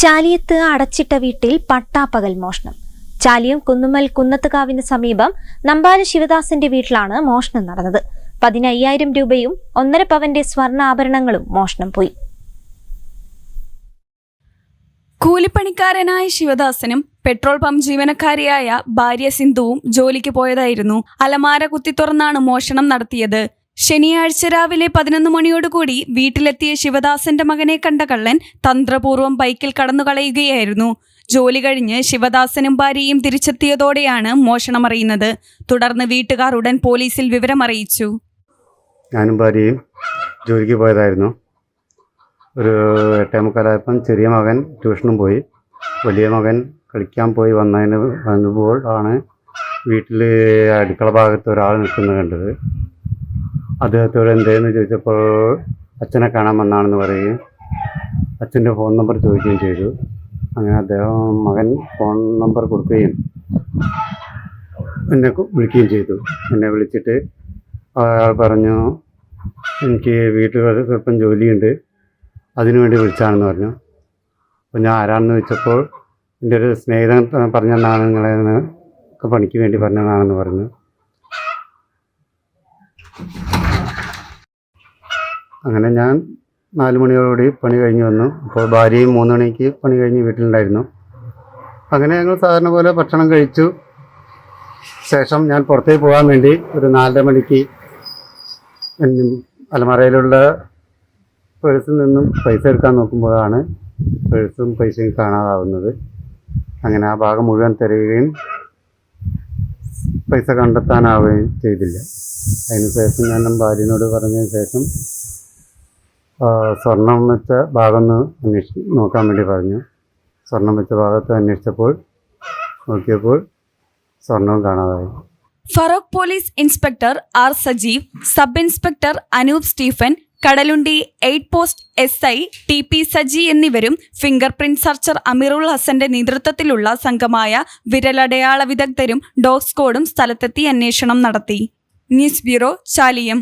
ചാലിയത്ത് അടച്ചിട്ട വീട്ടിൽ പട്ടാപ്പകൽ മോഷണം. ചാലിയം കുന്നുമ്മൽ കുന്നത്തുകാവിന് സമീപം നമ്പാല ശിവദാസന്റെ വീട്ടിലാണ് മോഷണം നടന്നത്. 15,000 രൂപയും 1.5 പവന്റെ സ്വർണ്ണാഭരണങ്ങളും മോഷണം പോയി. കൂലിപ്പണിക്കാരനായ ശിവദാസനും പെട്രോൾ പമ്പ് ജീവനക്കാരിയായ ഭാര്യ സിന്ധുവും ജോലിക്ക് പോയതായിരുന്നു. അലമാര കുത്തി തുറന്നാണ് മോഷണം നടത്തിയത്. ശനിയാഴ്ച രാവിലെ 11 മണിയോടുകൂടി വീട്ടിലെത്തിയ ശിവദാസന്റെ മകനെ കണ്ട കള്ളൻ തന്ത്രപൂർവ്വം ബൈക്കിൽ കടന്നുകളയുകയായിരുന്നു. ജോലി കഴിഞ്ഞ് ശിവദാസനും ഭാര്യയും തിരിച്ചെത്തിയതോടെയാണ് മോഷണമറിയുന്നത്. തുടർന്ന് വീട്ടുകാർ ഉടൻ പോലീസിൽ വിവരമറിയിച്ചു. ഞാനും ഭാര്യയും ജോലിക്ക് പോയതായിരുന്നു. ഒരു 8:45 ചെറിയ മകൻ ട്യൂഷനും പോയി. വലിയ മകൻ കളിക്കാൻ പോയി വന്നപ്പോൾ ആണ് വീട്ടിൽ അടുക്കള ഭാഗത്ത് ഒരാൾ നിൽക്കുന്നത് കണ്ടത്. അദ്ദേഹത്തോട് എന്തേന്ന് ചോദിച്ചപ്പോൾ അച്ഛനെ കാണാൻ വന്നാണെന്ന് പറയുകയും അച്ഛൻ്റെ ഫോൺ നമ്പർ ചോദിക്കുകയും ചെയ്തു. അങ്ങനെ അദ്ദേഹം മകൻ ഫോൺ നമ്പർ കൊടുക്കുകയും എന്നെ വിളിക്കുകയും ചെയ്തു. എന്നെ വിളിച്ചിട്ട് അയാൾ പറഞ്ഞു, എനിക്ക് വീട്ടിൽ സ്വല്പം ജോലിയുണ്ട്, അതിനുവേണ്ടി വിളിച്ചാണെന്ന് പറഞ്ഞു. അപ്പോൾ ഞാൻ ആരാണെന്ന് ചോദിച്ചപ്പോൾ എൻ്റെ ഒരു സ്നേഹിതൻ പറഞ്ഞതാണ്, നിങ്ങളെ പണിക്ക് വേണ്ടി പറഞ്ഞതാണെന്ന് പറഞ്ഞു. അങ്ങനെ ഞാൻ 4 മണിയോടുകൂടി പണി കഴിഞ്ഞ് വന്നു. അപ്പോൾ ഭാര്യയും 3 മണിക്ക് പണി കഴിഞ്ഞ് വീട്ടിലുണ്ടായിരുന്നു. അങ്ങനെ ഞങ്ങൾ സാധാരണ പോലെ ഭക്ഷണം കഴിച്ചു. ശേഷം ഞാൻ പുറത്തേക്ക് പോകാൻ വേണ്ടി ഒരു 4:30 മണിക്ക് അലമാരയിലുള്ള പേഴ്സിൽ നിന്നും പൈസ എടുക്കാൻ നോക്കുമ്പോഴാണ് പേഴ്സും പൈസയും കാണാതാവുന്നത്. അങ്ങനെ ആ ഭാഗം മുഴുവൻ തിരയുകയും പൈസ കണ്ടെത്താനാവുകയും ചെയ്തില്ല. അതിനുശേഷം ഞാൻ ഭാര്യനോട് പറഞ്ഞതിന് ശേഷം സ്വർണം വെച്ച ഭാഗം ഒന്ന് നോക്കാൻ വേണ്ടി പറഞ്ഞു. സ്വർണം വെച്ച ഭാഗത്ത് അന്വേഷിച്ചപ്പോൾ നോക്കിയപ്പോൾ സ്വർണവും കാണാതായി. Feroke police inspector R Sajeev, sub inspector Anoop Stephen, Kadalundi 8 post SI TP Saji എന്നിവരും ഫിംഗർ പ്രിന്റ് സർച്ചർ അമീറുൽ ഹസന്റെ നേതൃത്വത്തിലുള്ള സംഘമായ വിരലടയാള വിദഗ്ധരും ഡോഗ് സ്ക്വാഡും സ്ഥലത്തെത്തി അന്വേഷണം നടത്തി. News bureau, Chaliyam.